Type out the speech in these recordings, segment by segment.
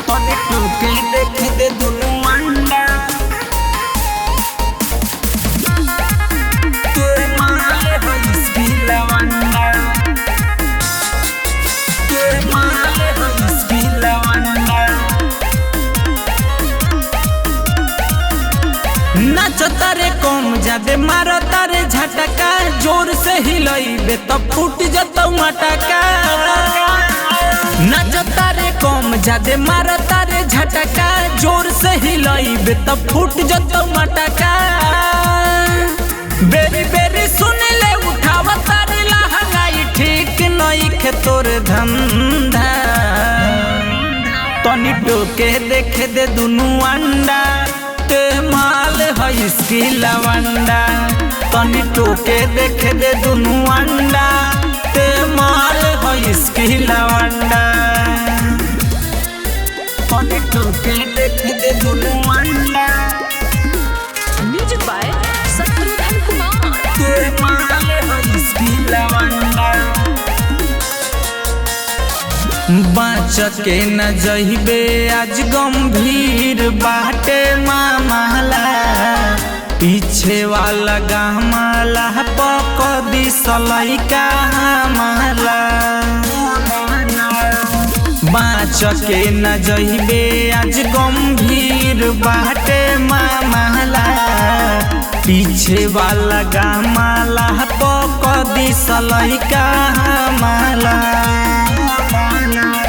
तने टूके देख दे दुनु अंडा तेरे माले हो इसकी लवंडा तेरे माले हो इसकी लवंडा नाच तारे कम जादे मारो तारे झटका जोर से हिलइबे तब फूट जतौ मटका नाच तारे कम जादे मारो तारे झटका जोर से हिलइबे तब फूट जतौ मटका बेरी बेरी सुन ले उठावा तारे लहंगाई ठीक नई खे तोर धंधा तनी टोके देख दे दुनु अंडा ते माल है इसकी लवंडा तनी टोके देख दे दुनु अंडा ते माल है इसकी लवंडा तनी टोके देख दे दुनु अंडा म्यूजिक बाय शत्रुघ्न कुमार ते माल है इसकी लवंडा बाँच के न जहिबे आज गंभीर बाटे मामला पीछे वाला गहमाला पक दिसलई का हमला बाँच के न जहिबे आज गंभीर बाटे मामला पीछे वाला गहमाला पक दिसलई का हमला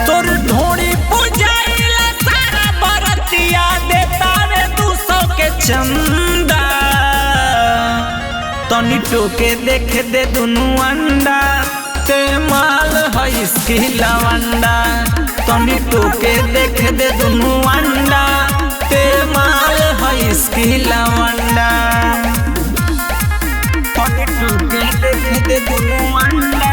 तोर ढोड़ी पुजाइला सारा बरतिया देता रे 200 के चंदा तनी टोके देख दे दुनु अंडा ते माल है इसकी लवंडा तनी टोके देख दे दुनु अंडा ते माल है इसकी लवंडा तनी टोके देख दे दुनु अंडा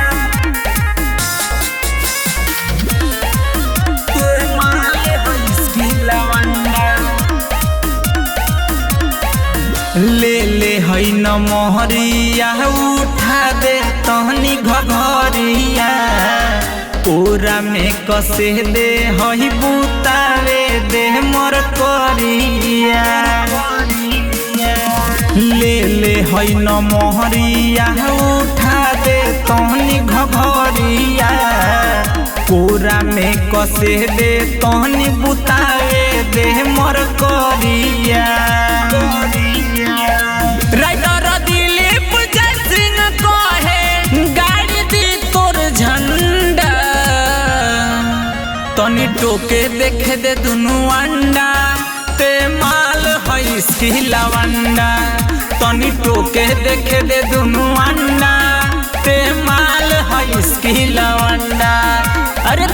ले ले है न मोहरिया उठा दे तहनी घघरिया पूरा में कसे दे हई बुतावे दे मोर करिया ले ले है न मोहरिया उठा दे तहनी घघरिया पूरा में कसे दे तहनी बुतावे दे मोर करिया राइटर दिलीप जैसिंह कहे गाड़ी दी तोर झंडा तनी टोके देख दे दुनु अंडा ते माल है इसकी लवंडा तनी टोके देख दे दुनु अंडा ते माल है इसकी लवंडा अरे